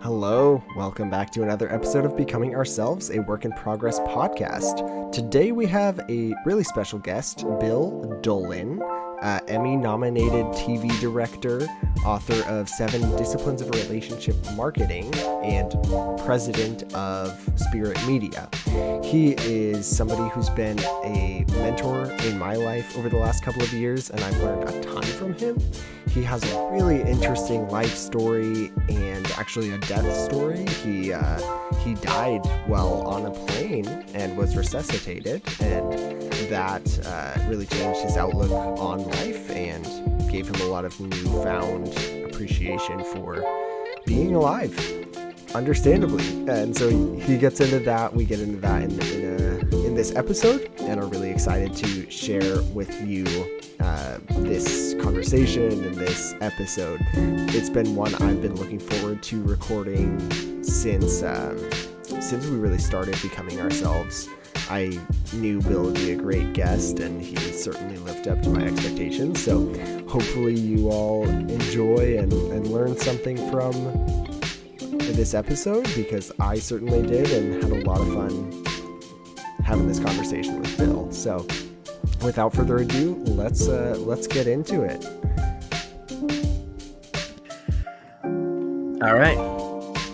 Hello, welcome back to another episode of Becoming Ourselves, a work in progress podcast. Today we have a really special guest, Bill Dolan, Emmy-Nominated TV director, author of 7 Disciplines of Relationship Marketing, and president of Spirit Media. He is somebody who's been a mentor in my life over the last couple of years, and I've learned a ton from him. He has a really interesting life story and actually a death story. He died while on a plane and was resuscitated, and that really changed his outlook on life and gave him a lot of newfound appreciation for being alive, understandably. And so he gets into that. We get into that in this episode, and are really excited to share with you this conversation and this episode. It's been one I've been looking forward to recording since we really started Becoming Ourselves. I knew Bill would be a great guest, and he certainly lived up to my expectations. So hopefully you all enjoy and learn something from this episode, because I certainly did and had a lot of fun having this conversation with Bill. So without further ado, let's get into it. All right.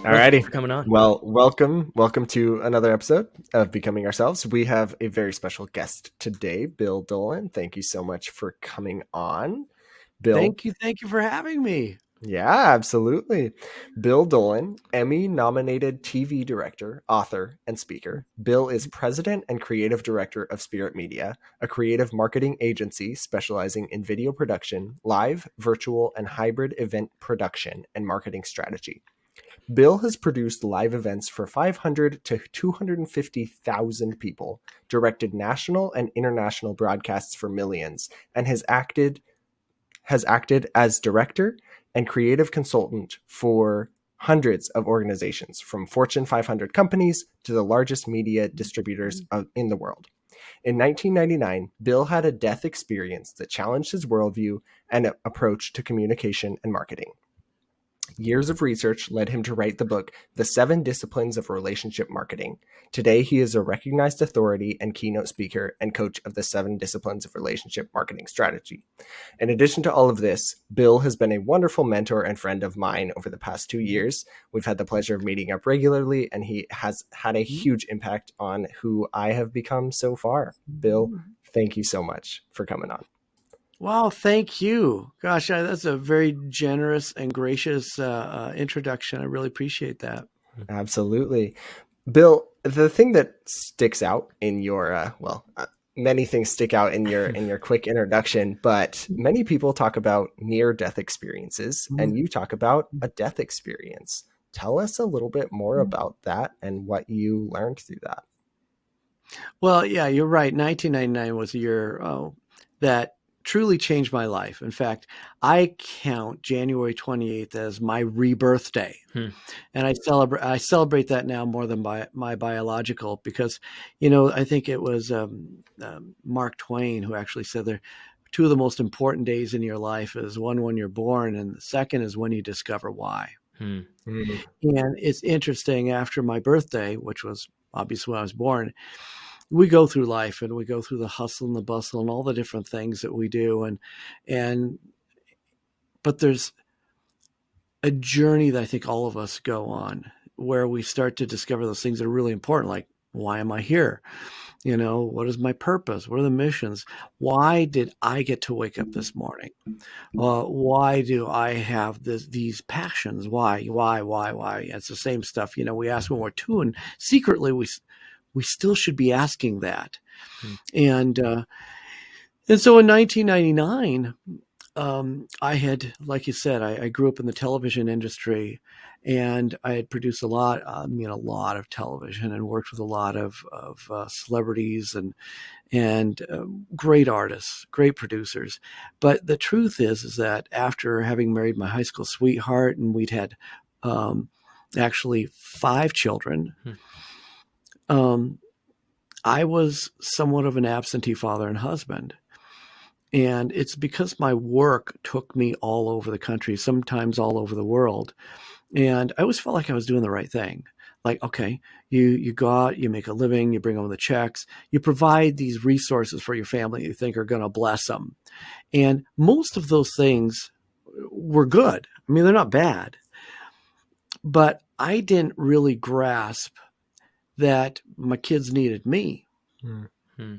Alrighty. For coming on. Well, welcome to another episode of Becoming Ourselves. We have a very special guest today, Bill Dolan. Thank you so much for coming on, Bill. Thank you for having me. Yeah, absolutely. Bill Dolan, Emmy-nominated TV director, author, and speaker. Bill is president and creative director of Spirit Media, a creative marketing agency specializing in video production, live, virtual, and hybrid event production and marketing strategy. Bill has produced live events for 500 to 250,000 people, directed national and international broadcasts for millions, and has acted as director and creative consultant for hundreds of organizations, from Fortune 500 companies to the largest media distributors in the world. In 1999, Bill had a death experience that challenged his worldview and approach to communication and marketing. Years of research led him to write the book, The 7 Disciplines of Relationship Marketing. Today, he is a recognized authority and keynote speaker and coach of the 7 Disciplines of Relationship Marketing Strategy. In addition to all of this, Bill has been a wonderful mentor and friend of mine over the past 2 years. We've had the pleasure of meeting up regularly, and he has had a huge impact on who I have become so far. Bill, thank you so much for coming on. Wow, thank you. Gosh, that's a very generous and gracious introduction. I really appreciate that. Absolutely. Bill, the thing that sticks out in your, many things stick out in your quick introduction, but many people talk about near-death experiences, and you talk about a death experience. Tell us a little bit more about that and what you learned through that. Well, yeah, you're right. 1999 was a year that truly changed my life. In fact, I count January 28th as my rebirth day. And I celebrate that now more than my biological, because, I think it was Mark Twain who actually said there, 2 of the most important days in your life is one when you're born, and the second is when you discover why. And it's interesting, after my birthday, which was obviously when I was born, we go through life and we go through the hustle and the bustle and all the different things that we do. But there's a journey that I think all of us go on, where we start to discover those things that are really important. Like, why am I here? What is my purpose? What are the missions? Why did I get to wake up this morning? Why do I have these passions? Why? It's the same stuff, we ask when we're 2, and secretly we still should be asking that. And so in 1999, I had, like you said, I grew up in the television industry, and I had produced a lot of television and worked with a lot of celebrities and great artists, great producers. But the truth is that after having married my high school sweetheart, and we'd had actually 5 children, I was somewhat of an absentee father and husband. And it's because my work took me all over the country, sometimes all over the world. And I always felt like I was doing the right thing. Like, okay, you go out, you make a living, you bring home the checks, you provide these resources for your family you think are going to bless them. And most of those things were good. I mean, they're not bad. But I didn't really grasp that my kids needed me. Mm-hmm.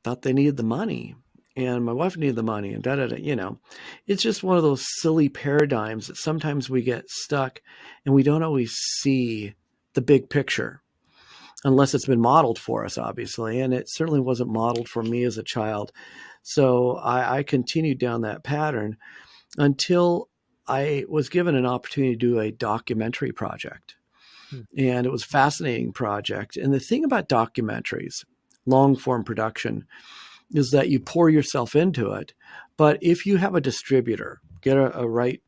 Thought they needed the money. And my wife needed the money, and da da da. It's just one of those silly paradigms that sometimes we get stuck and we don't always see the big picture unless it's been modeled for us, obviously. And it certainly wasn't modeled for me as a child. So I continued down that pattern until I was given an opportunity to do a documentary project. And it was a fascinating project. And the thing about documentaries, long form production, is that you pour yourself into it. But if you have a distributor, get a right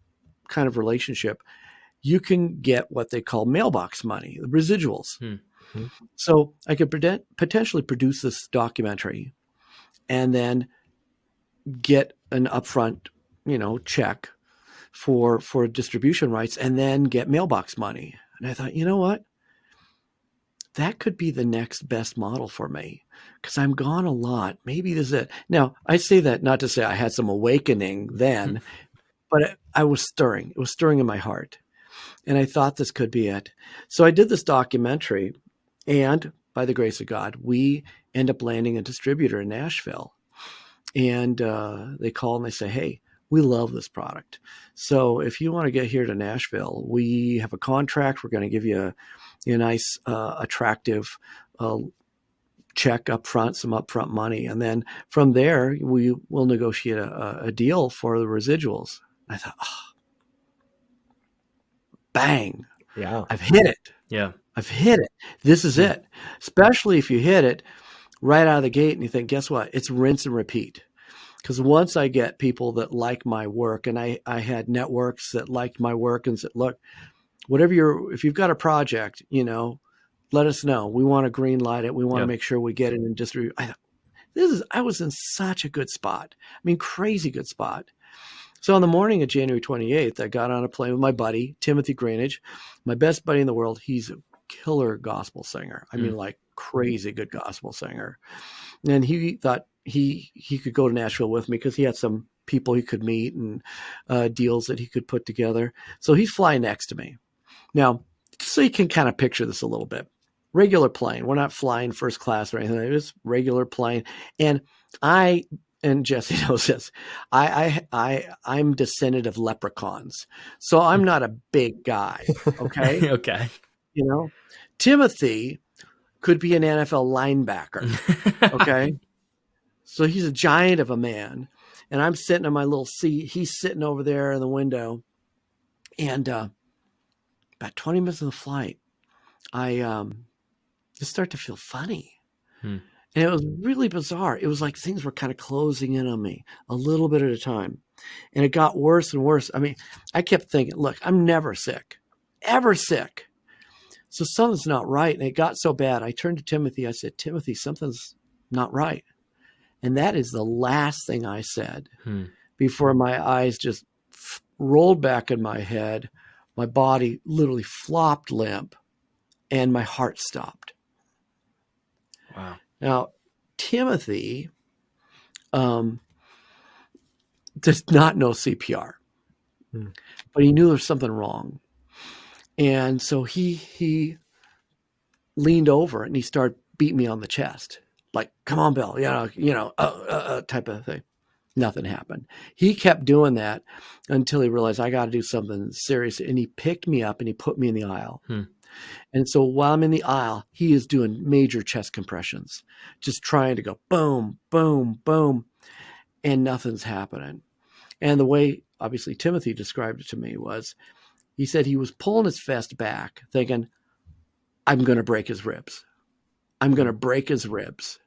kind of relationship, you can get what they call mailbox money, the residuals. Mm-hmm. So I could potentially produce this documentary and then get an upfront, check for distribution rights and then get mailbox money. And I thought, you know what? That could be the next best model for me because I'm gone a lot. Maybe this is it. Now, I say that not to say I had some awakening then, but I was stirring. It was stirring in my heart. And I thought this could be it. So I did this documentary, and by the grace of God, we end up landing a distributor in Nashville. And they call and they say, hey, we love this product. So if you want to get here to Nashville, we have a contract. We're going to give you a nice, attractive check up front, some upfront money. And then from there, we will negotiate a deal for the residuals. I thought, oh, bang. Yeah. I've hit it. Yeah. I've hit it. This is it. Especially if you hit it right out of the gate and you think, guess what? It's rinse and repeat. Because once I get people that like my work, and I had networks that liked my work and said, look, if you've got a project, let us know. We want to green light it. We want to make sure we get it in distribute. I was in such a good spot. I mean, crazy good spot. So on the morning of January 28th, I got on a plane with my buddy, Timothy Greenidge, my best buddy in the world. He's a killer gospel singer. I mean, like crazy good gospel singer. And he thought he could go to Nashville with me because he had some people he could meet and deals that he could put together. So he's flying next to me. Now, so you can kind of picture this a little bit. Regular plane. We're not flying first class or anything. It's regular plane. And Jesse knows this. I'm descendant of leprechauns, so I'm not a big guy. Okay. Okay. Timothy could be an NFL linebacker. Okay. So he's a giant of a man, and I'm sitting in my little seat. He's sitting over there in the window, and about 20 minutes of the flight, I just start to feel funny. And it was really bizarre. It was like things were kind of closing in on me a little bit at a time. And it got worse and worse. I mean, I kept thinking, look, I'm never sick, ever sick. So something's not right. And it got so bad. I turned to Timothy. I said, Timothy, something's not right. And that is the last thing I said before my eyes just rolled back in my head. My body literally flopped limp and my heart stopped. Wow. Now, Timothy does not know CPR, but he knew there was something wrong. And so he leaned over and he started beating me on the chest, like, come on, Bill, type of thing. Nothing happened. He kept doing that until he realized I got to do something serious. And he picked me up and he put me in the aisle. And so while I'm in the aisle, he is doing major chest compressions, just trying to go boom, boom, boom, and nothing's happening. And the way, obviously, Timothy described it to me was, he said he was pulling his vest back, thinking, I'm going to break his ribs. I'm going to break his ribs.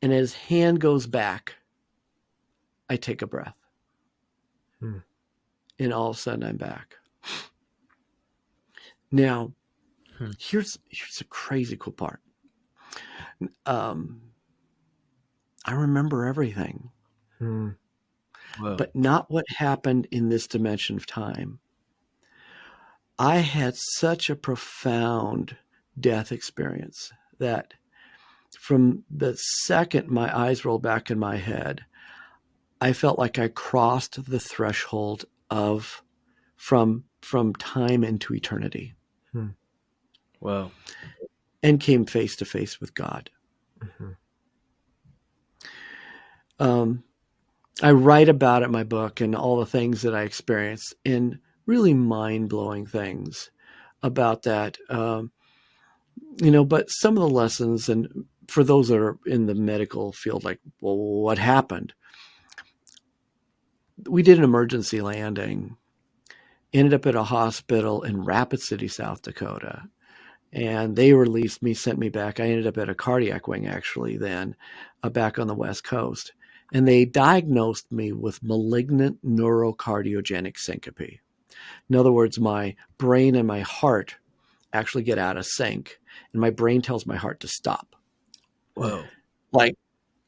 And as his hand goes back, I take a breath. And all of a sudden, I'm back. Now, here's a crazy cool part. I remember everything, but not what happened in this dimension of time. I had such a profound death experience that from the second my eyes rolled back in my head, I felt like I crossed the threshold of from time into eternity. Wow. And came face to face with God. I write about it in my book and all the things that I experienced, and really mind-blowing things about that. But some of the lessons, and for those that are in the medical field, like, well, what happened? We did an emergency landing, ended up at a hospital in Rapid City, South Dakota. And they released me, sent me back. I ended up at a cardiac wing, actually, then back on the West Coast. And they diagnosed me with malignant neurocardiogenic syncope. In other words, my brain and my heart actually get out of sync, and my brain tells my heart to stop. Whoa. Like,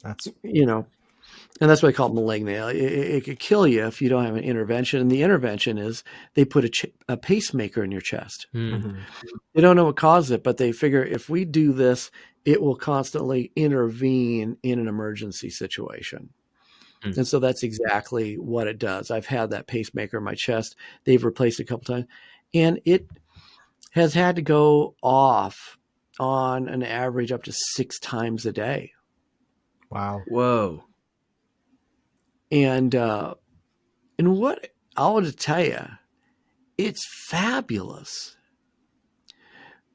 That's and that's why they call it malignant. It could kill you if you don't have an intervention. And the intervention is they put a pacemaker in your chest. They don't know what caused it, but they figure if we do this, it will constantly intervene in an emergency situation. And so that's exactly what it does. I've had that pacemaker in my chest. They've replaced it a couple times, and it has had to go off on an average up to 6 times a day. Wow. Whoa. And what I want to tell you, it's fabulous.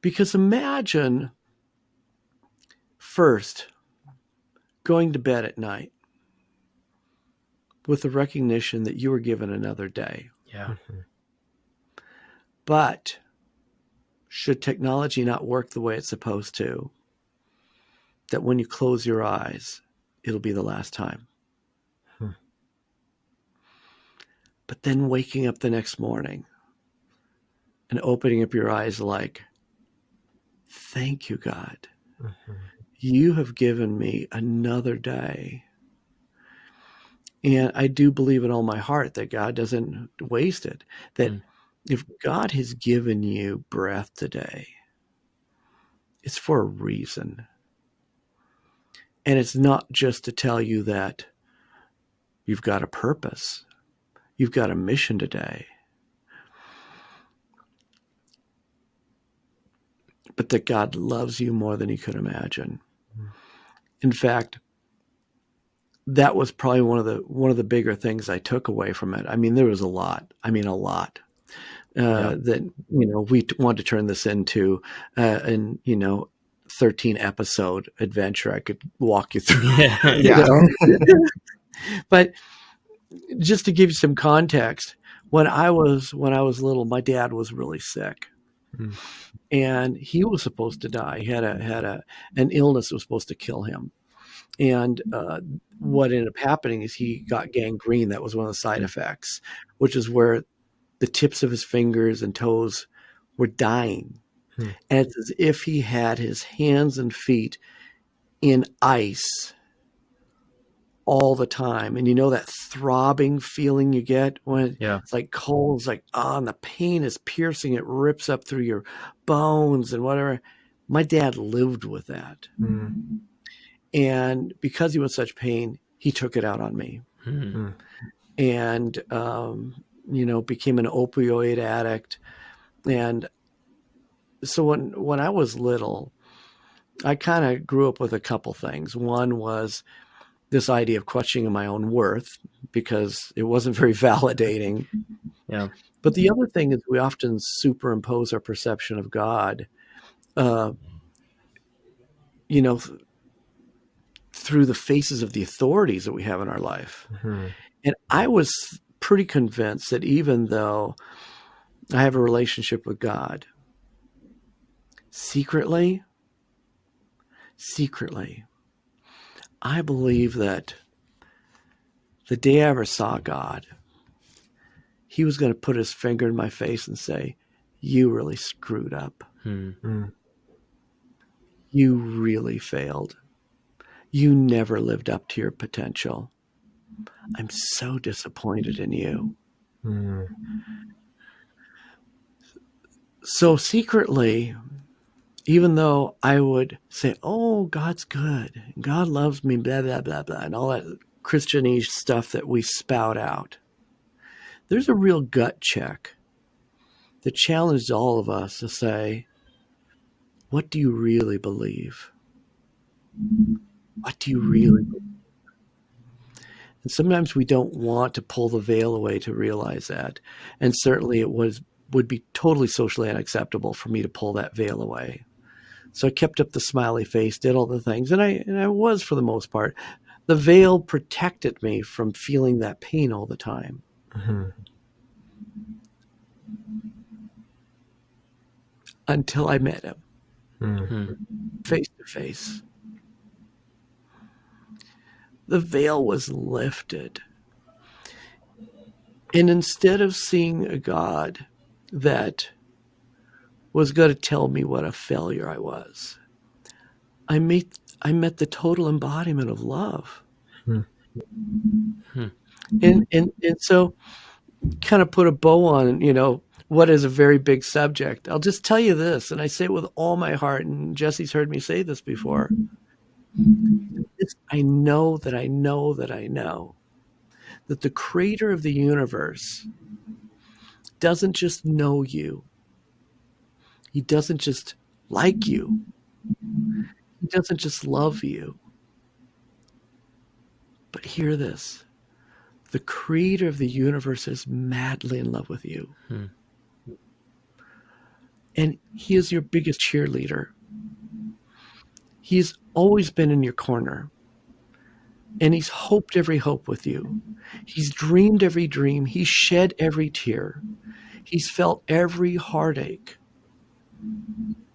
Because imagine first going to bed at night with the recognition that you were given another day. Yeah. But should technology not work the way it's supposed to, that when you close your eyes, it'll be the last time. But then waking up the next morning and opening up your eyes like, thank you, God. You have given me another day. And I do believe in all my heart that God doesn't waste it. That if God has given you breath today, it's for a reason. And it's not just to tell you that you've got a purpose. You've got a mission today. But that God loves you more than you could imagine. In fact, that was probably one of the bigger things I took away from it. I mean, there was a lot. That, we want to turn this into an 13 episode adventure. I could walk you through. Yeah. But just to give you some context, when I was little, my dad was really sick. And he was supposed to die. He had an illness that was supposed to kill him. And what ended up happening is he got gangrene. That was one of the side effects, which is where the tips of his fingers and toes were dying. And it's as if he had his hands and feet in ice all the time. And that throbbing feeling you get when it's like cold, it's like, and the pain is piercing. It rips up through your bones and whatever. My dad lived with that. And because he was in such pain, he took it out on me. And, became an opioid addict. And so when I was little, I kind of grew up with a couple things. One was this idea of questioning my own worth because it wasn't very validating. Yeah. But the other thing is we often superimpose our perception of God, through the faces of the authorities that we have in our life. And I was pretty convinced that even though I have a relationship with God, secretly, I believe that the day I ever saw God, he was going to put his finger in my face and say, you really screwed up. You really failed. You never lived up to your potential. I'm so disappointed in you. So secretly, even though I would say, oh, God's good, God loves me, blah, blah, blah, blah, and all that Christianese stuff that we spout out, there's a real gut check that challenged all of us to say, what do you really believe? What do you really believe? And sometimes we don't want to pull the veil away to realize that. And certainly it would be totally socially unacceptable for me to pull that veil away. So I kept up the smiley face, did all the things, and I was, for the most part. The veil protected me from feeling that pain all the time. Mm-hmm. Until I met him Mm-hmm. face to face. The veil was lifted. And instead of seeing a God that was going to tell me what a failure I was, I met the total embodiment of love. Hmm. And so kind of put a bow on, what is a very big subject. I'll just tell you this, and I say it with all my heart, and Jesse's heard me say this before. I know that the creator of the universe doesn't just know you. He doesn't just like you. He doesn't just love you. But hear this. The creator of the universe is madly in love with you. Hmm. And he is your biggest cheerleader. He's always been in your corner. And he's hoped every hope with you. He's dreamed every dream. He's shed every tear. He's felt every heartache.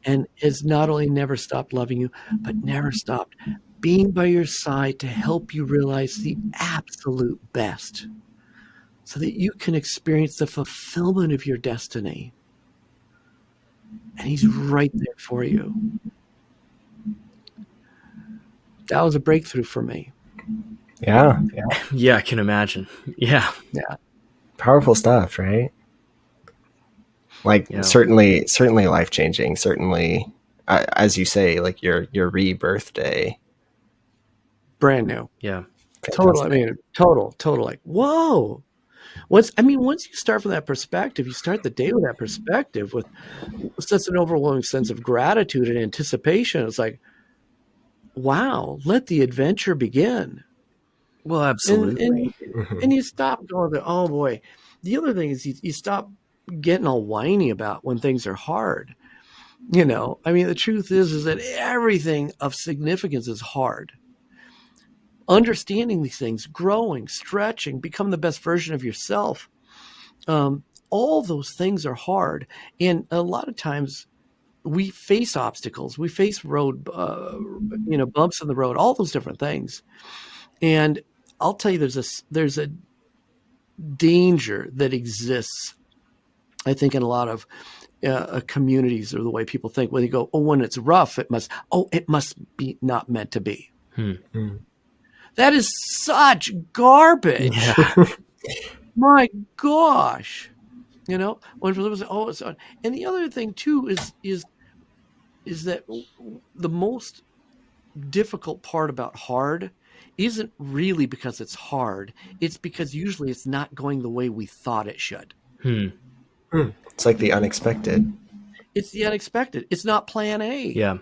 And has not only never stopped loving you, but never stopped being by your side to help you realize the absolute best so that you can experience the fulfillment of your destiny. And he's right there for you. That was a breakthrough for me. Yeah. Yeah, I can imagine. Yeah. Powerful stuff, right? Like Yeah. certainly life-changing. Certainly, as you say, like your rebirth day. Brand new. Yeah. Total. Fantastic. I mean, total. Like, whoa. Once you start from that perspective, you start the day with that perspective with such an overwhelming sense of gratitude and anticipation. It's like, wow, let the adventure begin. Well, absolutely. And you stop going, oh boy. The other thing is you stop getting all whiny about when things are hard. I mean, the truth is that everything of significance is hard. Understanding these things, growing, stretching, become the best version of yourself. All those things are hard. And a lot of times we face obstacles, we face road, bumps in the road, all those different things. And I'll tell you, there's a danger that exists, I think, in a lot of communities, or the way people think when they go, oh, when it's rough, it must be not meant to be. That is such garbage. Yeah. My gosh. When people say, oh, it's, and the other thing too is that the most difficult part about hard isn't really because it's hard. It's because usually it's not going the way we thought it should. It's like the unexpected. It's the unexpected. It's not plan A. Yeah.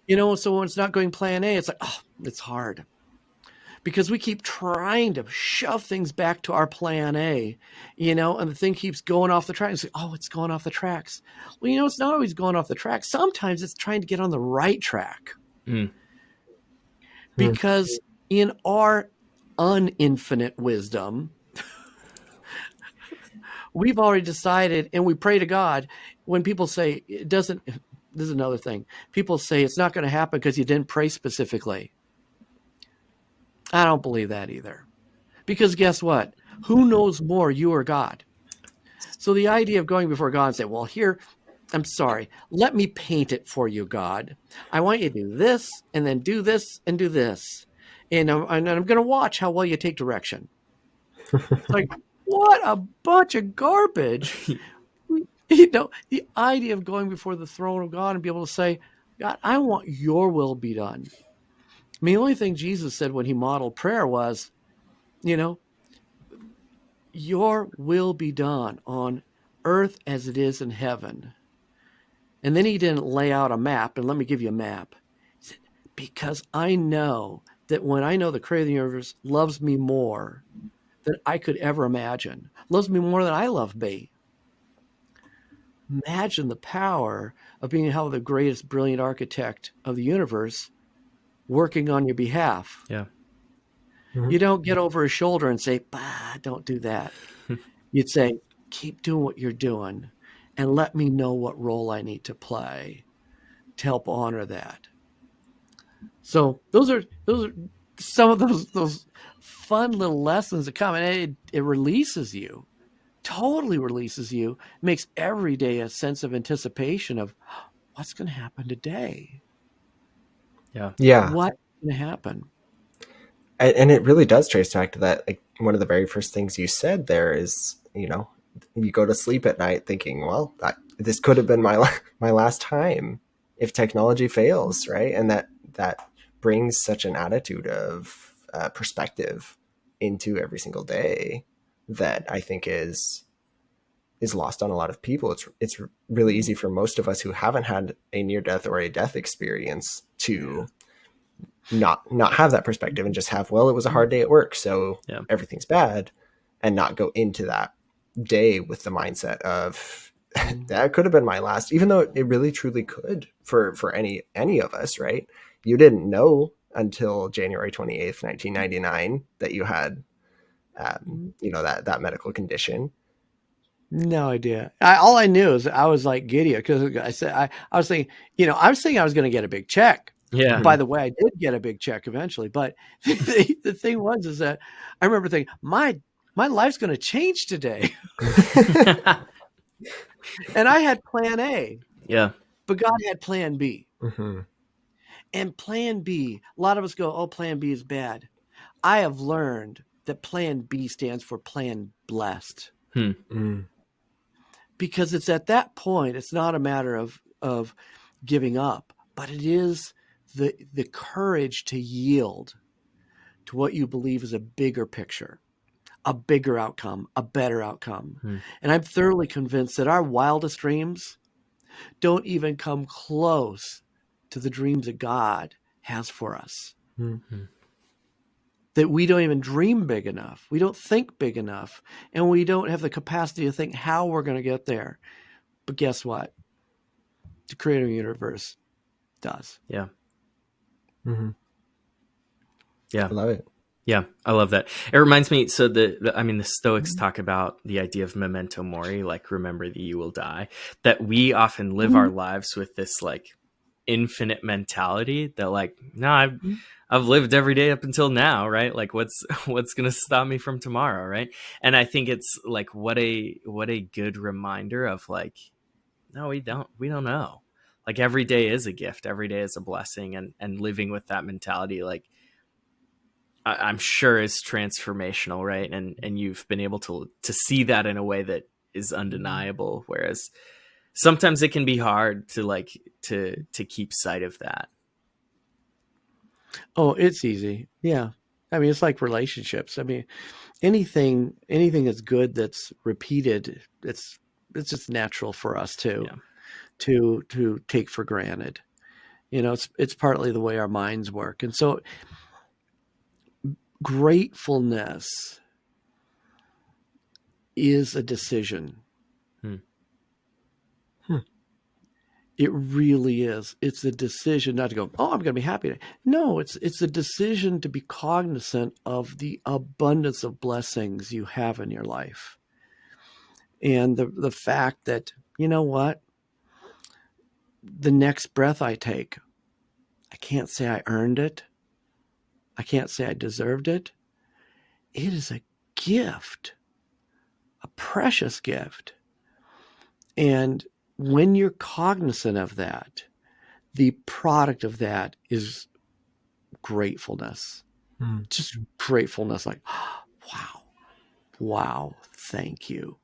So when it's not going plan A, it's like, oh, it's hard. Because we keep trying to shove things back to our plan A, and the thing keeps going off the track. It's like, oh, it's going off the tracks. Well, it's not always going off the track. Sometimes it's trying to get on the right track. Because in our uninfinite wisdom, we've already decided, and we pray to God when people say it doesn't. This is another thing. People say it's not going to happen because you didn't pray specifically. I don't believe that either. Because guess what? Who knows more, you or God? So the idea of going before God and say, well, here, I'm sorry, let me paint it for you, God. I want you to do this, and then do this, and do this. And I'm going to watch how well you take direction. It's like, what a bunch of garbage. The idea of going before the throne of God and be able to say, God, I want your will be done. I mean, the only thing Jesus said when he modeled prayer was, your will be done on earth as it is in heaven. And then he didn't lay out a map, and let me give you a map. He said, because I know that when I know the creator of the universe loves me more than I could ever imagine, loves me more than I love me. Imagine the power of being how the greatest brilliant architect of the universe working on your behalf. Yeah. Mhm. You don't get over his shoulder and say, bah, don't do that. You'd say, keep doing what you're doing and let me know what role I need to play to help honor that. So those are some of those fun little lessons that come, and it releases you, totally releases you, makes every day a sense of anticipation of what's going to happen today. Yeah. Yeah. What's going to happen? And it really does trace back to that. Like, one of the very first things you said there is, you go to sleep at night thinking, well, this could have been my last time if technology fails, right? And that brings such an attitude of perspective into every single day that I think is lost on a lot of people. It's really easy for most of us who haven't had a near death or a death experience to not have that perspective and just have, well, it was a hard day at work, so Yeah. everything's bad, and not go into that day with the mindset of that could have been my last, even though it really truly could for any of us, right? You didn't know until January 28th, 1999 that you had that medical condition. No idea. All I knew is I was like giddy because I was thinking, I was thinking I was going to get a big check. Yeah. By the way, I did get a big check eventually, but the thing was is that I remember thinking my life's going to change today, and I had Plan A, Yeah. but God had Plan B, Mm-hmm. and Plan B. A lot of us go, "Oh, Plan B is bad." I have learned that Plan B stands for Plan Blessed. Mm. Because it's at that point, it's not a matter of giving up, but it is the courage to yield to what you believe is a bigger picture, a bigger outcome, a better outcome. And I'm thoroughly convinced that our wildest dreams don't even come close to the dreams that God has for us. That we don't even dream big enough. We don't think big enough. And we don't have the capacity to think how we're going to get there. But guess what? The creator of the universe does. Yeah. Mm-hmm. Yeah. I love it. Yeah, I love that. It reminds me. So the Stoics talk about the idea of memento mori, like remember that you will die. That we often live our lives with this like infinite mentality that like, no, I've lived every day up until now, right? Like what's gonna stop me from tomorrow, right? And I think it's like what a good reminder of like, no, we don't know. Like every day is a gift, every day is a blessing, and living with that mentality, like I'm sure is transformational, right? And you've been able to see that in a way that is undeniable. Whereas sometimes it can be hard to like to keep sight of that. Oh, it's easy. Yeah. I mean, it's like relationships. I mean, anything that's good that's repeated, it's just natural for us Yeah. to take for granted. It's partly the way our minds work. And so gratefulness is a decision. It really is. It's a decision not to go, oh, I'm going to be happy today. No, it's a decision to be cognizant of the abundance of blessings you have in your life. And the fact that, you know what? The next breath I take, I can't say I earned it. I can't say I deserved it. It is a gift, a precious gift. And when you're cognizant of that, the product of that is gratefulness. Just gratefulness, like, wow, thank you.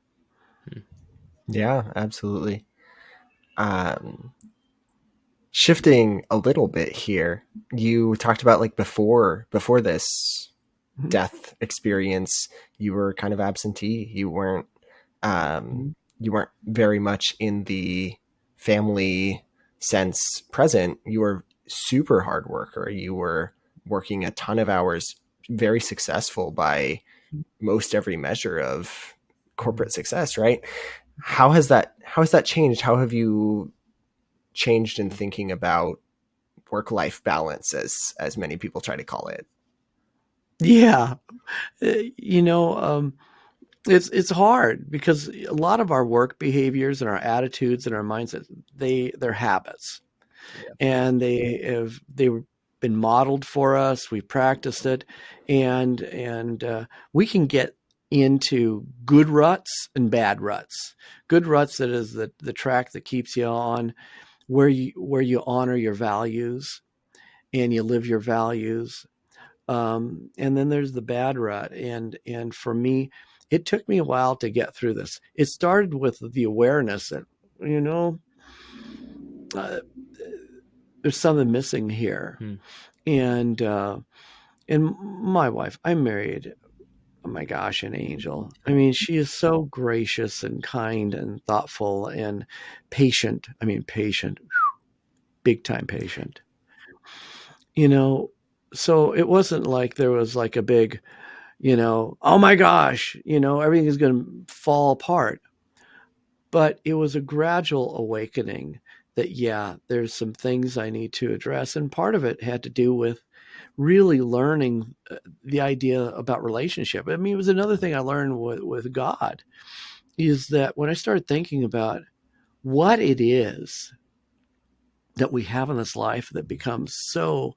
Yeah, absolutely. Um, Shifting a little bit here, you talked about like before this Mhm. death experience, you were kind of absentee. Um, Mhm. you weren't very much in the family sense present. You were super hard worker. You were working a ton of hours, very successful by most every measure of Mhm. corporate success, right? How has that changed? How have you changed in thinking about work life balance, as many people try to call it? Yeah. You know, it's hard because a lot of our work behaviors and our attitudes and our mindsets, they're habits, Yeah. and they've been modeled for us. We've practiced it, and we can get into good ruts and bad ruts. Good ruts, that is the track that keeps you on where you honor your values and you live your values. And then there's the bad rut, and for me, it took me a while to get through this. It started with the awareness that, you know, uh, there's something missing here. Hmm. And my wife, I'm married. Oh my gosh, an angel. I mean, she is so gracious and kind and thoughtful and patient. I mean, patient, big time patient. You know, so it wasn't like there was like a big, oh my gosh, everything is going to fall apart. But it was a gradual awakening that, yeah, there's some things I need to address. And part of it had to do with really learning the idea about relationship. I mean, it was another thing I learned with God, is that when I started thinking about what it is that we have in this life that becomes so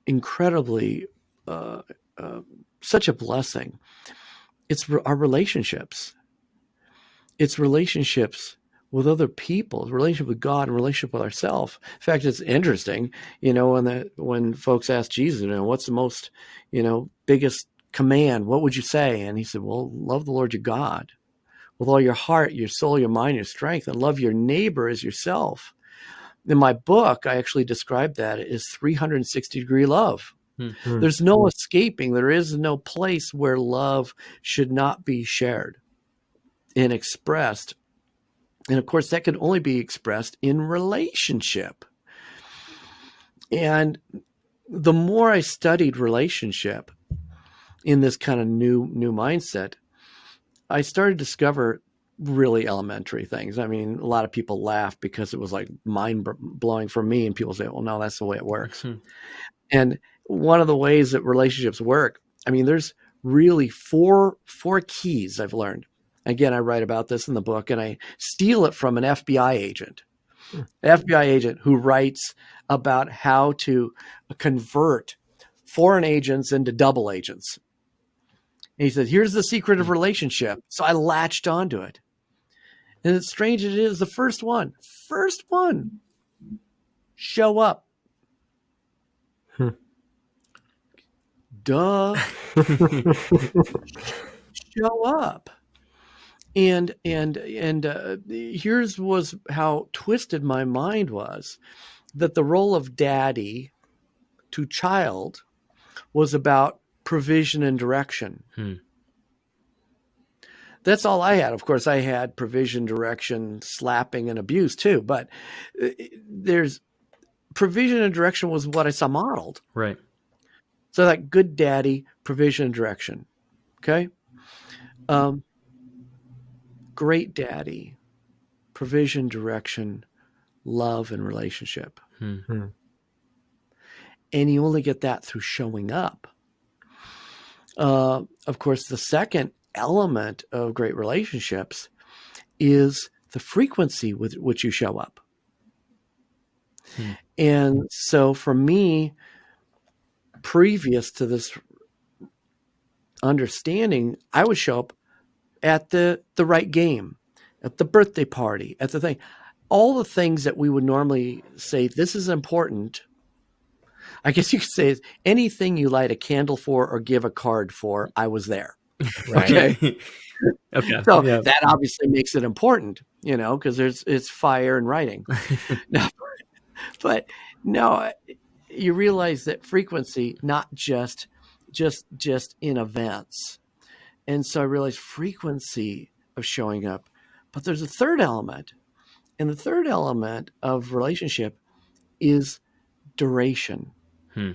incredibly uh, uh, such a blessing, it's our relationships. It's relationships with other people, relationship with God, and relationship with ourselves. In fact, it's interesting, when folks ask Jesus, what's the most, biggest command? What would you say? And he said, well, love the Lord your God with all your heart, your soul, your mind, your strength, and love your neighbor as yourself. In my book, I actually describe that as 360-degree love. Hmm. Hmm. There's no escaping. There is no place where love should not be shared and expressed. And of course, that can only be expressed in relationship. And the more I studied relationship in this kind of new mindset, I started to discover really elementary things. I mean, a lot of people laugh because it was like mind blowing for me, and people say, "Well, no, that's the way it works." Hmm. And one of the ways that relationships work, I mean, there's really four keys I've learned. Again, I write about this in the book, and I steal it from an FBI agent. Hmm. An FBI agent who writes about how to convert foreign agents into double agents. And he said, here's the secret of Hmm. relationship. So I latched onto it. And it's strange, it is the first one. First one. Show up. Hmm. Duh. Show up. And here's was how twisted my mind was, that the role of daddy to child was about provision and direction. Hmm. That's all I had. Of course, I had provision, direction, slapping, and abuse too. But there's provision and direction was what I saw modeled. Right. So that good daddy, provision and direction. Okay. Um, Great daddy, provision, direction, love, and relationship. Hmm. Hmm. And you only get that through showing up. Of course, the second element of great relationships is the frequency with which you show up. Hmm. And so for me, previous to this understanding, I would show up at the right game, at the birthday party, at the thing, all the things that we would normally say, this is important. I guess you could say anything you light a candle for or give a card for, I was there. Right. Okay. Okay. So Yeah. that obviously makes it important, because it's fire in writing. No, but no, you realize that frequency, not just in events. And so I realized frequency of showing up. But there's a third element. And the third element of relationship is duration, Hmm.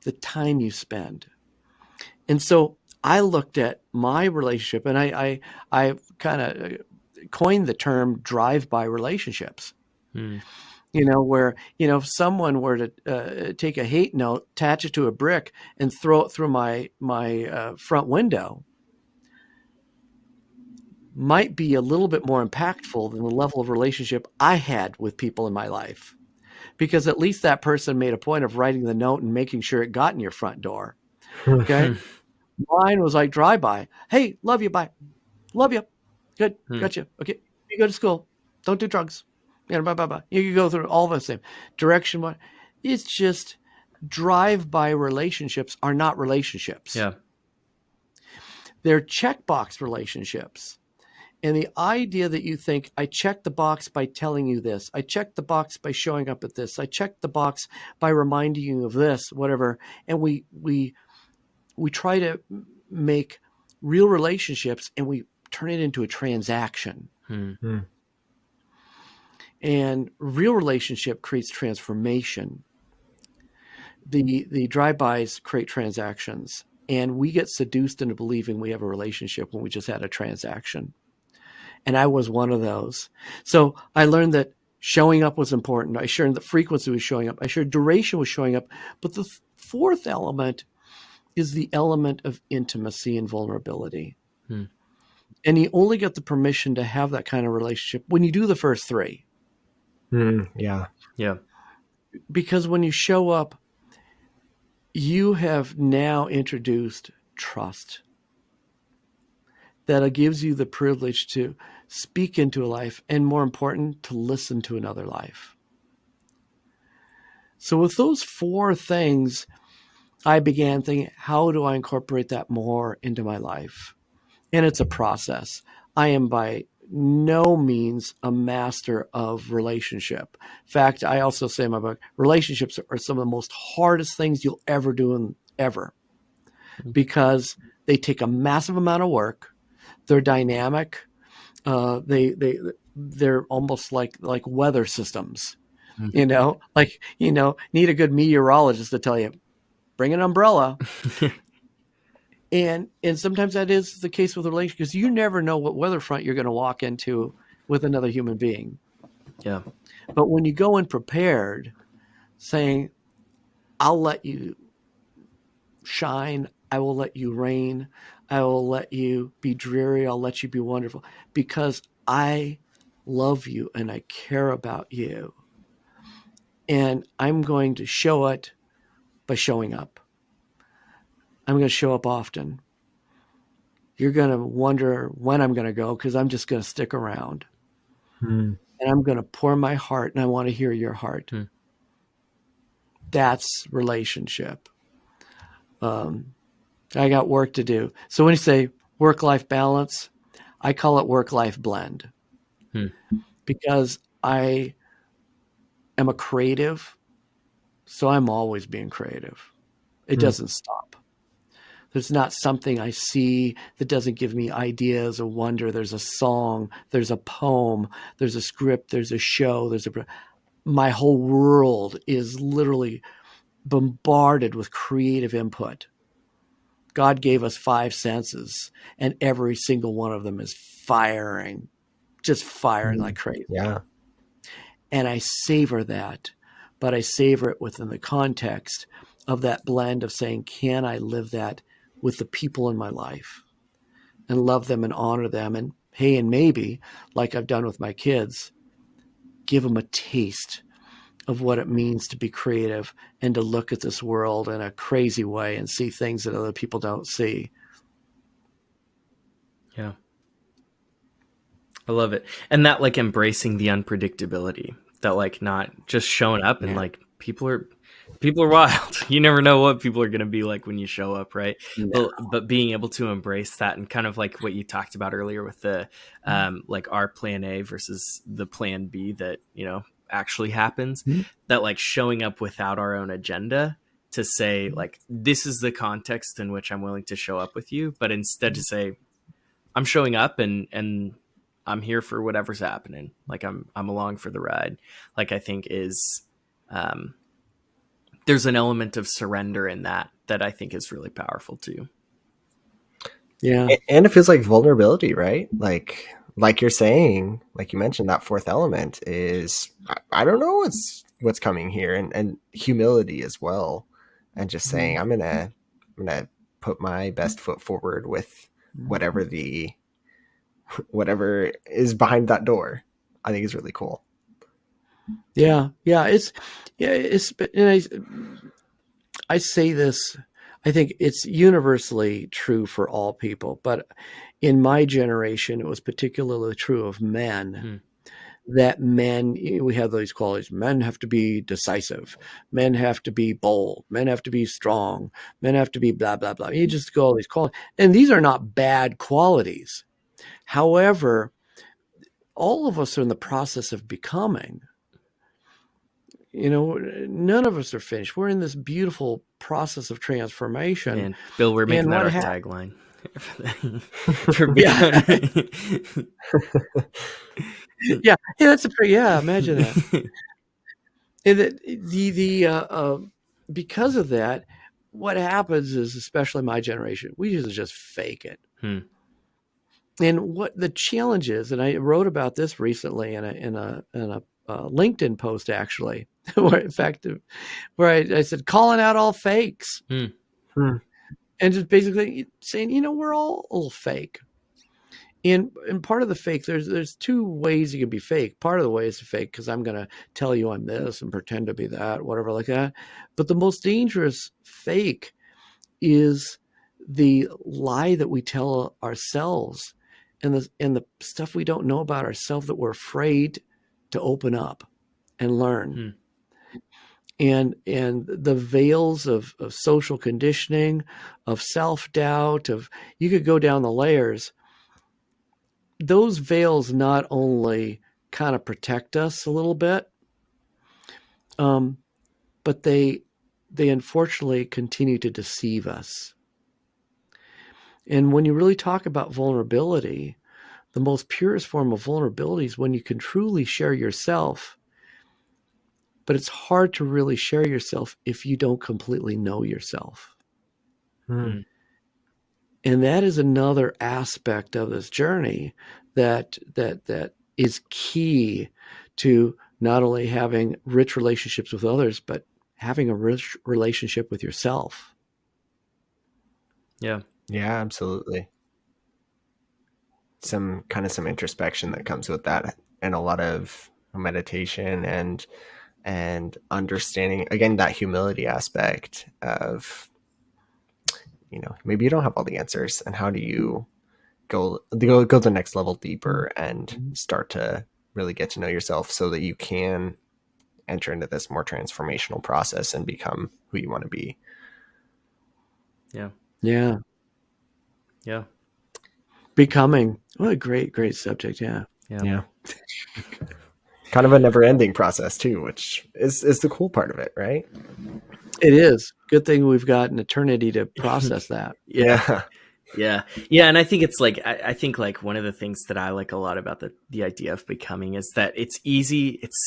the time you spend. And so I looked at my relationship, and I kind of coined the term drive-by relationships. Hmm. Where if someone were to take a hate note, attach it to a brick, and throw it through my front window, might be a little bit more impactful than the level of relationship I had with people in my life, because at least that person made a point of writing the note and making sure it got in your front door. Okay. Mine was like drive-by. Hey, love you. Bye. Love you. Good. Hmm. Got you. Okay. You go to school. Don't do drugs. Bye, bye, bye. You can go through all of the same direction. What? It's just drive-by relationships are not relationships. Yeah. They're checkbox relationships. And the idea that you think, I checked the box by telling you this, I checked the box by showing up at this, I checked the box by reminding you of this, whatever. And we try to make real relationships, and we turn it into a transaction. Hmm. And real relationship creates transformation. The drive-bys create transactions, and we get seduced into believing we have a relationship when we just had a transaction. And I was one of those. So I learned that showing up was important. I shared that frequency was showing up. I shared duration was showing up. But the fourth element is the element of intimacy and vulnerability. Hmm. And you only get the permission to have that kind of relationship when you do the first three. Yeah. Yeah. Because when you show up, you have now introduced trust. That gives you the privilege to speak into a life, and more important, to listen to another life. So with those four things, I began thinking, how do I incorporate that more into my life? And it's a process. I am by no means a master of relationship. In fact, I also say in my book, relationships are some of the most hardest things you'll ever do ever, because they take a massive amount of work. They're dynamic. They're almost like weather systems. Need a good meteorologist to tell you, bring an umbrella. And sometimes that is the case with a relationship, because you never know what weather front you're going to walk into with another human being. Yeah. But when you go in prepared, saying, I'll let you shine, I will let you rain, I will let you be dreary, I'll let you be wonderful, because I love you and I care about you. And I'm going to show it by showing up. I'm going to show up often. You're going to wonder when I'm going to go, because I'm just going to stick around. And I'm going to pour my heart, and I want to hear your heart. That's relationship. I got work to do. So when you say work-life balance, I call it work-life blend. Because I am a creative, so I'm always being creative. It doesn't stop. There's not something I see that doesn't give me ideas or wonder. There's a song, there's a poem, there's a script, there's a show, my whole world is literally bombarded with creative input. God gave us 5 senses, and every single one of them is firing, just firing like crazy. Yeah. And I savor that, but I savor it within the context of that blend of saying, can I live that with the people in my life and love them and honor them? And hey, and maybe, like I've done with my kids, give them a taste of what it means to be creative and to look at this world in a crazy way and see things that other people don't see. Yeah. I love it. And that like embracing the unpredictability, that like not just showing up and like people are People are wild. You never know what people are going to be like when you show up, right? No. But being able to embrace that, and kind of like what you talked about earlier with the like our plan A versus the plan B that, you know, actually happens, that like showing up without our own agenda to say like, this is the context in which I'm willing to show up with you, but instead to say, I'm showing up and I'm here for whatever's happening. Like I'm along for the ride. Like I think is um there's an element of surrender in that I think is really powerful too. Yeah. And it feels like vulnerability, right? Like you're saying, like you mentioned, that fourth element is I don't know what's coming here, and humility as well, and just saying I'm gonna put my best foot forward with whatever the whatever is behind that door. I think is really cool. Yeah. It's and I say this, I think it's universally true for all people, but in my generation, it was particularly true of men. That men, we have these qualities. Men have to be decisive. Men have to be bold. Men have to be strong. Men have to be blah, blah, blah. You just go all these qualities. And these are not bad qualities. However, all of us are in the process of becoming. You know, none of us are finished. We're in this beautiful process of transformation. Man, Bill, we're making And that what our happened? tagline for Yeah. becoming. Yeah. That's a pretty, imagine that. And because of that, what happens is, especially my generation, we usually just fake it. And what the challenge is, and I wrote about this recently in a LinkedIn post, actually, where in fact, where I said calling out all fakes, and just basically saying, you know, we're all a little fake. And part of the fake, there's two ways you can be fake. Part of the way is to fake because I'm going to tell you I'm this and pretend to be that, whatever like that. But the most dangerous fake is the lie that we tell ourselves, and the stuff we don't know about ourselves that we're afraid to open up and learn. And the veils of social conditioning, of self-doubt, of you could go down the layers. Those veils not only kind of protect us a little bit, but they unfortunately continue to deceive us. And when you really talk about vulnerability, the most purest form of vulnerability is when you can truly share yourself. But it's hard to really share yourself if you don't completely know yourself. And that is another aspect of this journey that is key to not only having rich relationships with others, but having a rich relationship with yourself. Yeah, Absolutely. Some introspection that comes with that, and a lot of meditation and understanding, again, that humility aspect of, you know, maybe you don't have all the answers, and how do you go the next level deeper and start to really get to know yourself so that you can enter into this more transformational process and become who you want to be. Yeah. Becoming. What a great subject. Yeah. Kind of a never-ending process too, which is the cool part of it, right? It is. Good thing we've got an eternity to process that. Yeah. And I think it's like, I think like one of the things that I like a lot about the idea of becoming is that it's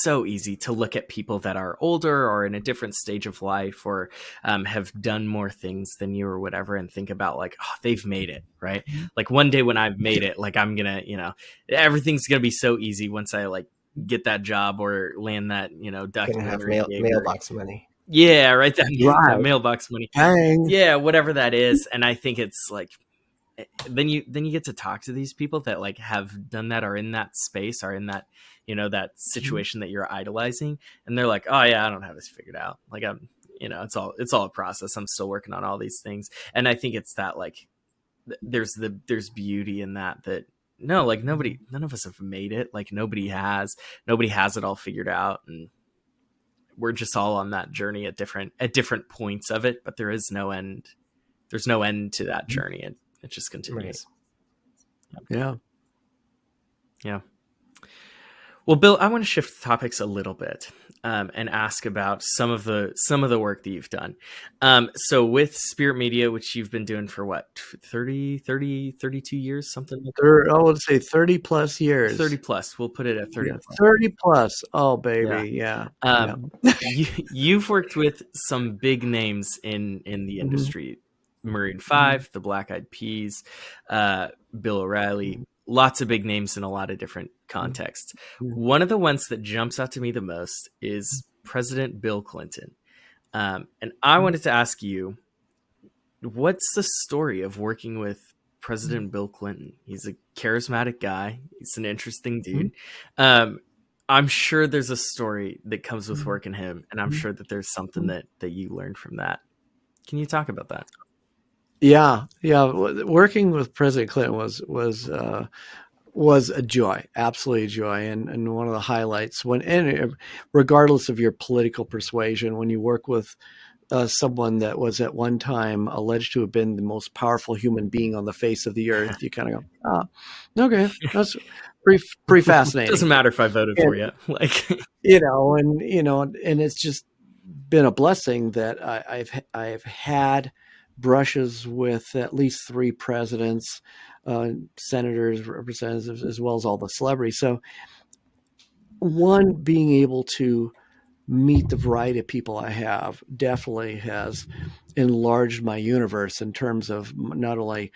so easy to look at people that are older or in a different stage of life, or have done more things than you or whatever, and think about like, oh, they've made it, right? Like one day when I've made it, like I'm gonna, you know, everything's gonna be so easy once I like get that job or land that, you know, Gonna have documentary gig mailbox money. yeah, right. That Right. mailbox money. Bang. Yeah, whatever that is. And I think it's like, then you get to talk to these people that like have done that, are in that space, are in that, you know, that situation that you're idolizing, and they're like, oh yeah, I don't have this figured out, like I'm, you know, it's all a process, I'm still working on all these things. And I think it's that like there's beauty in that no, like none of us have made it, like nobody has it all figured out, and we're just all on that journey at different points of it, but there is no end. There's no end to that journey. It just continues. Right. Yeah. Yeah. Well, Bill, I want to shift topics a little bit and ask about some of the work that you've done. So with Spirit Media, which you've been doing for what, 32 years, something like that? I would say 30 plus years. 30 plus. We'll put it at 30 Yeah, plus. 30 plus. Oh, baby. Yeah. You've worked with some big names in the industry. Maroon V, the Black Eyed Peas, Bill O'Reilly, lots of big names in a lot of different contexts. One of the ones that jumps out to me the most is President Bill Clinton. And I wanted to ask you, what's the story of working with President Bill Clinton? He's a charismatic guy. He's an interesting dude. I'm sure there's a story that comes with working him, and I'm sure that there's something that you learned from that. Can you talk about that? Yeah. Working with President Clinton was a joy, absolutely a joy, and one of the highlights. Regardless of your political persuasion, when you work with someone that was at one time alleged to have been the most powerful human being on the face of the earth, you kind of go, okay, that's pretty fascinating. Doesn't matter if I voted for you, like and it's just been a blessing that I've had brushes with at least 3 presidents, senators, representatives, as well as all the celebrities. So one, being able to meet the variety of people I have definitely has enlarged my universe in terms of not only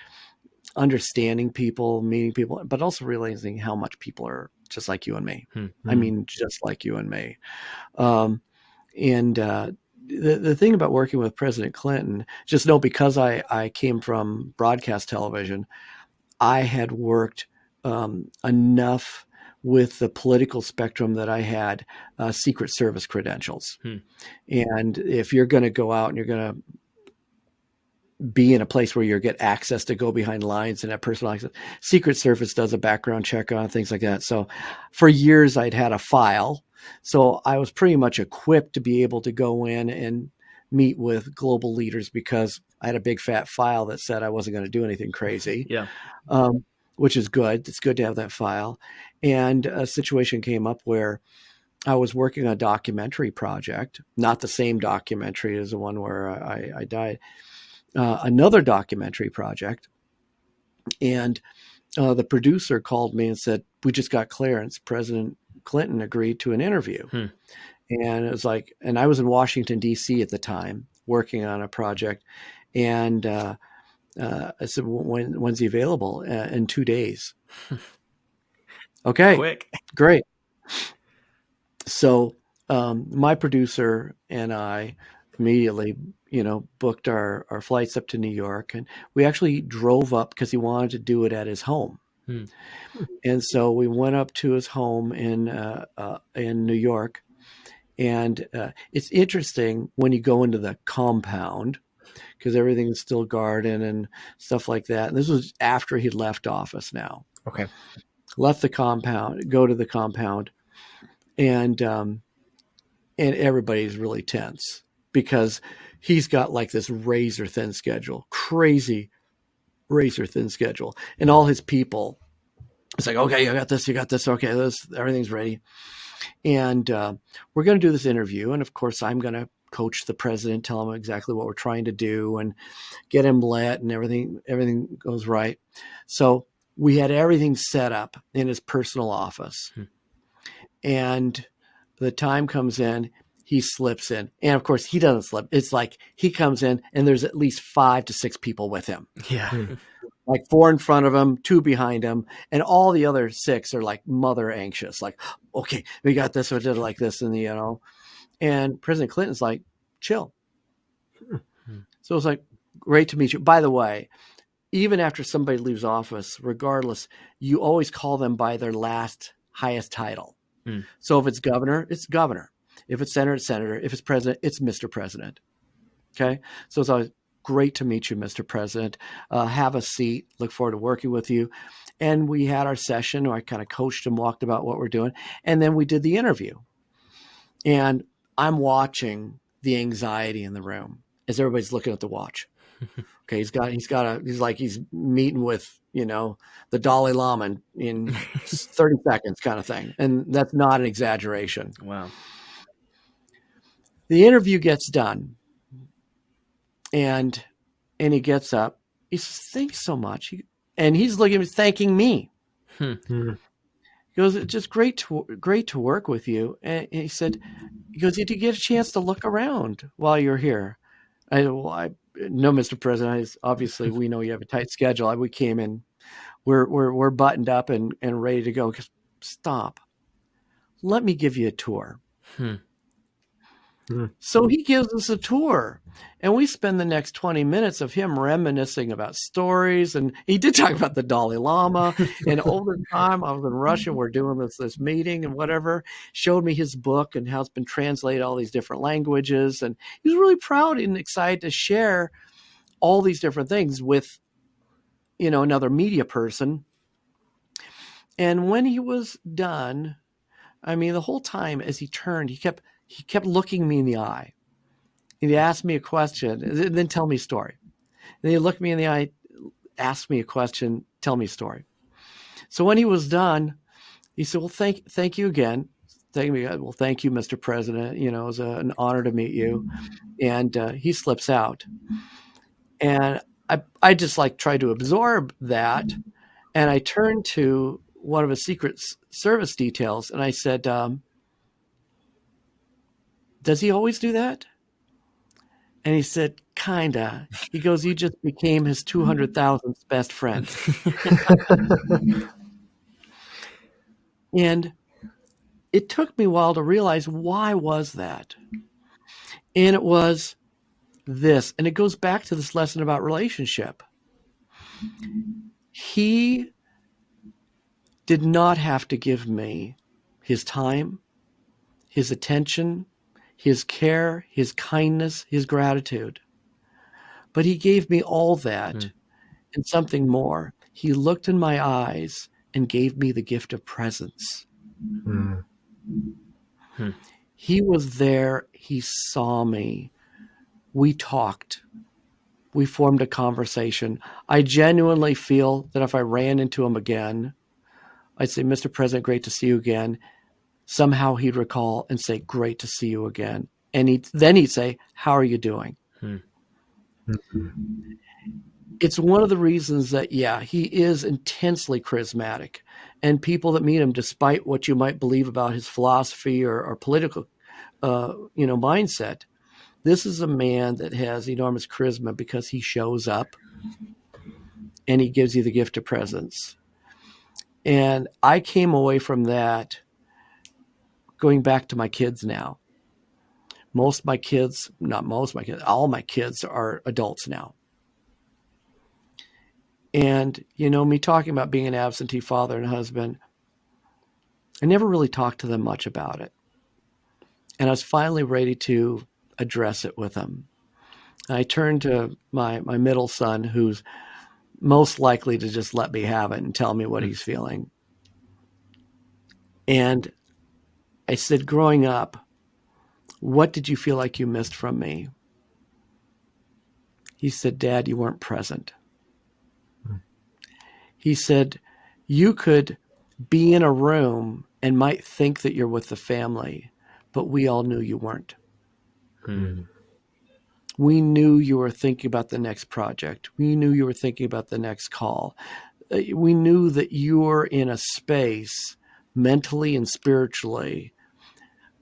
understanding people, meeting people, but also realizing how much people are just like you and me. I mean, just like you and me. The thing about working with President Clinton, just know, because I came from broadcast television, I had worked enough with the political spectrum that I had Secret Service credentials. And if you're going to go out and you're going to be in a place where you get access to go behind lines and have personal access, Secret Service does a background check on things like that. So for years I'd had a file. So I was pretty much equipped to be able to go in and meet with global leaders because I had a big fat file that said I wasn't going to do anything crazy. Yeah. Which is good. It's good to have that file. And a situation came up where I was working on a documentary project, not the same documentary as the one where I died, another documentary project. And the producer called me and said, we just got clearance. President Clinton agreed to an interview. And it was like, and I was in Washington, D.C. at the time working on a project. And I said, when's he available? In 2 days. Okay, Quick. Great. So my producer and I immediately, booked our flights up to New York, and we actually drove up because he wanted to do it at his home. And so we went up to his home in New York, and it's interesting when you go into the compound because everything is still garden and stuff like that. And this was after he'd left office now. Okay. Left the compound, go to the compound, and everybody's really tense because he's got like this razor thin schedule, crazy razor thin schedule. And all his people, it's like, okay, you got this. Okay, everything's ready. And we're going to do this interview. And of course, I'm going to coach the president, tell him exactly what we're trying to do and get him lit and everything goes right. So we had everything set up in his personal office. And the time comes in, he slips in. And of course, he doesn't slip. It's like he comes in and there's at least 5 to 6 people with him. Yeah. Like 4 in front of him, 2 behind him. And all the other 6 are like mother anxious. Like, okay, we got this, we did it like this. And President Clinton's like, chill. So it's like, great to meet you. By the way, even after somebody leaves office, regardless, you always call them by their last highest title. So if it's governor, it's governor. If it's senator, it's senator. If it's president, it's Mr. President. Okay. So it's always great to meet you, Mr. President. Have a seat. Look forward to working with you. And we had our session where I kind of coached him, walked about what we're doing. And then we did the interview. And I'm watching the anxiety in the room as everybody's looking at the watch. Okay, he's meeting with, the Dalai Lama in 30 seconds kind of thing. And that's not an exaggeration. Wow. The interview gets done and he gets up. He says, "Thanks so much." And he's looking at me, thanking me. Hmm. He goes, "It's just great to work with you." And he goes, "Did you get a chance to look around while you're here?" I no, Mr. President. Obviously, we know you have a tight schedule. We came in, we're buttoned up and ready to go. Stop. Let me give you a tour. Hmm. So he gives us a tour, and we spend the next 20 minutes of him reminiscing about stories. And he did talk about the Dalai Lama. And over time, I was in Russia. We're doing this meeting and whatever. Showed me his book and how it's been translated all these different languages. And he was really proud and excited to share all these different things with, another media person. And when he was done, I mean, the whole time as he turned, he kept looking me in the eye. And he asked me a question, and then tell me a story. And he looked me in the eye, asked me a question, tell me a story. So when he was done, he said, "Well, thank you again. Thank you, Mr. President. It was an honor to meet you." And he slips out. And I just tried to absorb that. And I turned to one of his Secret Service details and I said, "Does he always do that?" And he said, "Kinda." He goes, "You just became his 200,000th best friend." And it took me a while to realize, why was that? And it was this, and it goes back to this lesson about relationship. He did not have to give me his time, his attention, his care, his kindness, his gratitude. But he gave me all that and something more. He looked in my eyes and gave me the gift of presence. He was there. He saw me. We talked. We formed a conversation. I genuinely feel that if I ran into him again, I'd say, "Mr. President, great to see you again." Somehow he'd recall and say, "Great to see you again." And he'd say, "How are you doing?" It's one of the reasons that, he is intensely charismatic. And people that meet him, despite what you might believe about his philosophy or political, mindset, this is a man that has enormous charisma because he shows up and he gives you the gift of presence. And I came away from that going back to my kids now. All my kids are adults now. And, me talking about being an absentee father and husband, I never really talked to them much about it. And I was finally ready to address it with them. And I turned to my middle son, who's most likely to just let me have it and tell me what he's feeling. And I said, "Growing up, what did you feel like you missed from me?" He said, "Dad, you weren't present." He said, "You could be in a room and might think that you're with the family, but we all knew you weren't. We knew you were thinking about the next project. We knew you were thinking about the next call. We knew that you were in a space mentally and spiritually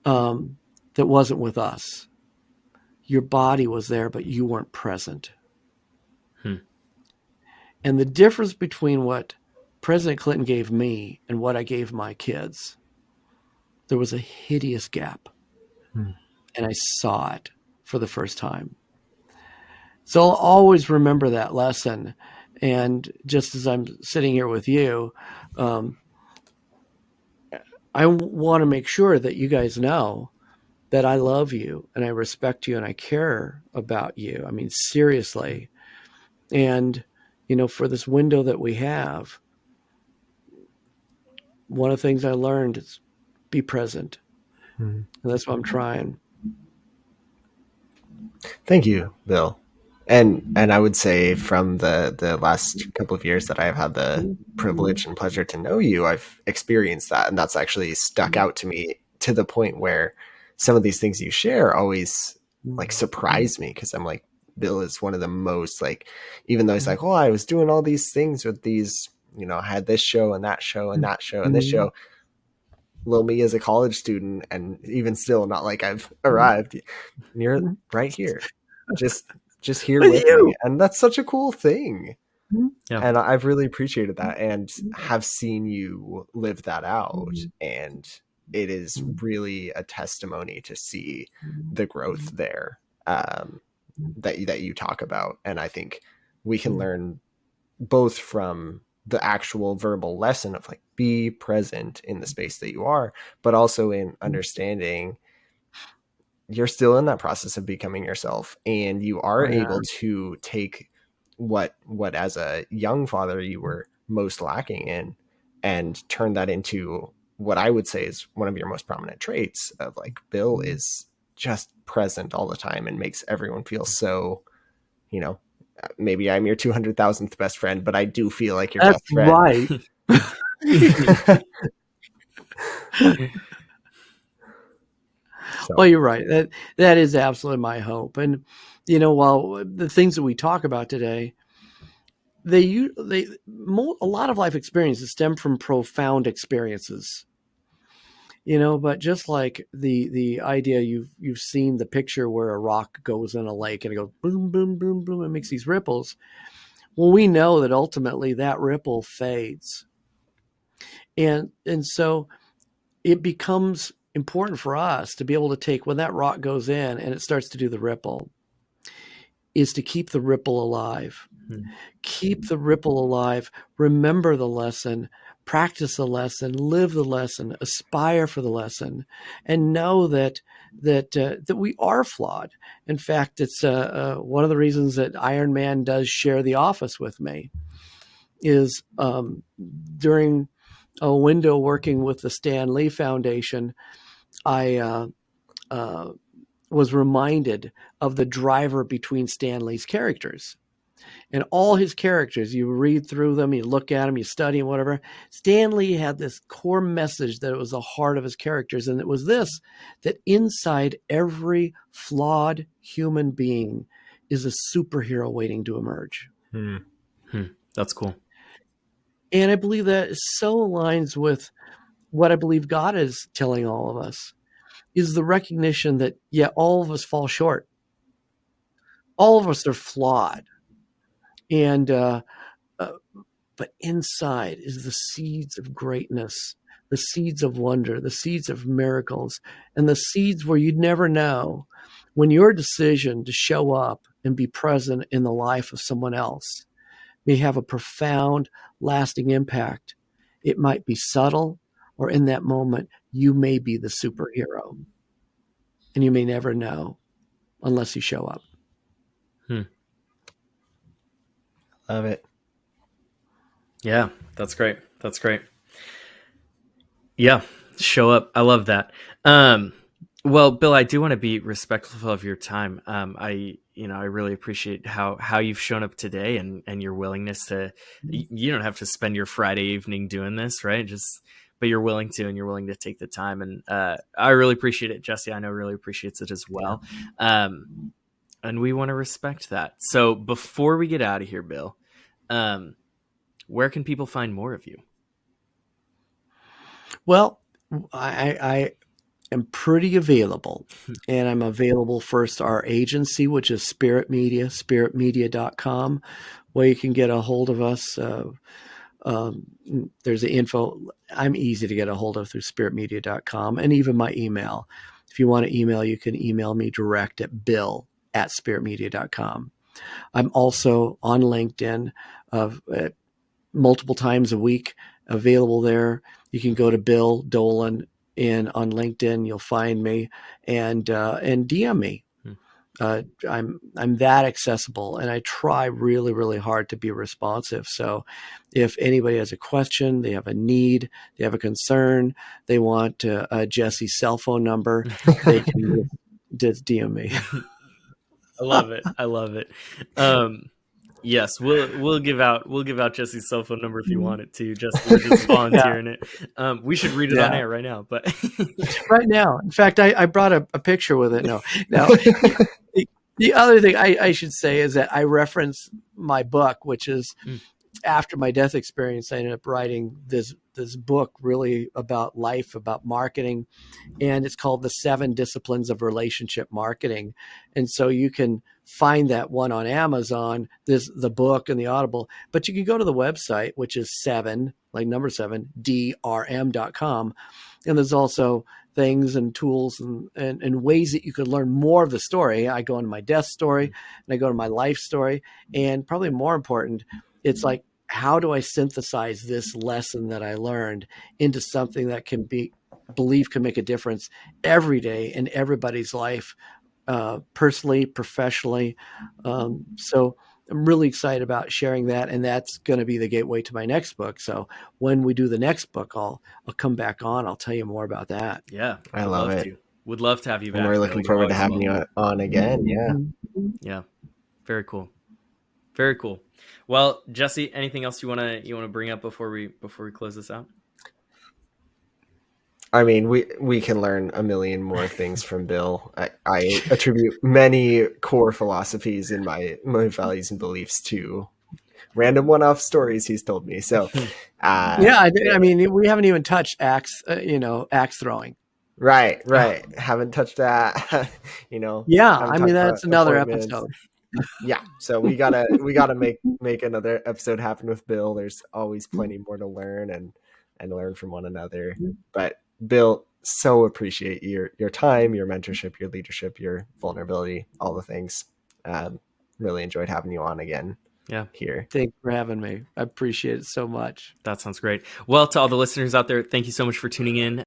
that wasn't with us. Your body was there, but you weren't present." And the difference between what President Clinton gave me and what I gave my kids, there was a hideous gap. And I saw it for the first time. So I'll always remember that lesson. And just as I'm sitting here with you, I want to make sure that you guys know that I love you and I respect you and I care about you. I mean, seriously. And, for this window that we have, one of the things I learned is be present. And that's what I'm trying. Thank you, Bill. And I would say from the last couple of years that I've had the privilege and pleasure to know you, I've experienced that, and that's actually stuck out to me to the point where some of these things you share always like surprise me, because I'm like, Bill is one of the most like, even though he's like, oh, I was doing all these things with these, I had this show and that show and that show and this show. Little me as a college student, and even still not like I've arrived. You're right here, just here With with me, you. and that's such a cool thing. Yeah. And I've really appreciated that, and have seen you live that out, and it is really a testimony to see the growth there, that you talk about. And I think we can learn both from the actual verbal lesson of like, be present in the space that you are, but also in understanding you're still in that process of becoming yourself, and you are Oh, yeah. able to take what as a young father you were most lacking in, and turn that into what I would say is one of your most prominent traits of like, Bill is just present all the time and makes everyone feel so, maybe I'm your 200,000th best friend, but I do feel like your That's best friend. right. So Well, you're right. That is absolutely my hope. And while the things that we talk about today, a lot of life experiences stem from profound experiences. But just like the idea, you've seen the picture where a rock goes in a lake and it goes boom, boom, boom, boom, and makes these ripples. Well, we know that ultimately that ripple fades, and so it becomes important for us to be able to take when that rock goes in and it starts to do the ripple, is to keep the ripple alive. Keep the ripple alive. Remember the lesson, practice the lesson, live the lesson, aspire for the lesson, and know that we are flawed. In fact, it's one of the reasons that Iron Man does share the office with me is during a window working with the Stan Lee Foundation, I was reminded of the driver between Stan Lee's characters. And all his characters, you read through them, you look at them, you study them, whatever. Stan Lee had this core message that it was the heart of his characters. And it was this, that inside every flawed human being is a superhero waiting to emerge. That's cool. And I believe that so aligns with what I believe God is telling all of us, is the recognition that, yeah, all of us fall short. All of us are flawed. And, but inside is the seeds of greatness, the seeds of wonder, the seeds of miracles, and the seeds where you'd never know when your decision to show up and be present in the life of someone else may have a profound, lasting impact. It might be subtle, or in that moment, you may be the superhero. And you may never know unless you show up. love it. Yeah, that's great. That's great. Yeah, show up. I love that. Well, Bill, I do want to be respectful of your time. I really appreciate how you've shown up today, and your willingness to. You don't have to spend your Friday evening doing this, right? But you're willing to, and you're willing to take the time, and I really appreciate it. Jesse, I know, really appreciates it as well. And we want to respect that. So before we get out of here, Bill, where can people find more of you? Well, I am pretty available, and I'm available first our agency, which is Spirit Media, spiritmedia.com, where you can get a hold of us. There's the info. I'm easy to get a hold of through spiritmedia.com, and even my email. If you want to email, you can email me direct at bill@spiritmedia.com. I'm also on LinkedIn multiple times a week, available there. You can go to Bill Dolan on LinkedIn. You'll find me, and DM me. I'm that accessible, and I try really, really hard to be responsive. So if anybody has a question, they have a need, they have a concern, they want Jesse's cell phone number, they can just DM me. I love it. I love it. Yes, we'll give out Jesse's cell phone number if you want it to. Jesse, we're just volunteering it. We should read it on air right now, but right now. In fact, I brought a picture with it. No. The other thing I should say is that I reference my book, which is after my death experience, I ended up writing this book really about life, about marketing, and it's called The 7 Disciplines of Relationship Marketing. And so you can find that one on Amazon, the book and the Audible, but you can go to the website, which is 7, like number 7, drm.com. And there's also things and tools and ways that you could learn more of the story. I go into my death story and I go to my life story. And probably more important, it's like, how do I synthesize this lesson that I learned into something that can believe can make a difference every day in everybody's life, personally, professionally. So I'm really excited about sharing that, and that's going to be the gateway to my next book. So when we do the next book, I'll come back on. I'll tell you more about that. Yeah, I love it. Would love to have you back. And we're looking forward to having you on again. Yeah. Yeah. Very cool. Very cool. Well, Jesse, anything else you want to bring up before we close this out? I mean, we can learn a million more things from Bill. I attribute many core philosophies in my values and beliefs to random one-off stories he's told me. So, I mean, we haven't even touched axe throwing. Right. Haven't touched that. Yeah, I mean that's another episode. Yeah, so we gotta make another episode happen with Bill. There's always plenty more to learn and learn from one another. But Bill, so appreciate your time, your mentorship, your leadership, your vulnerability, all the things. Really enjoyed having you on again. Yeah. Here. Thanks for having me. I appreciate it so much. That sounds great. Well, to all the listeners out there, thank you so much for tuning in.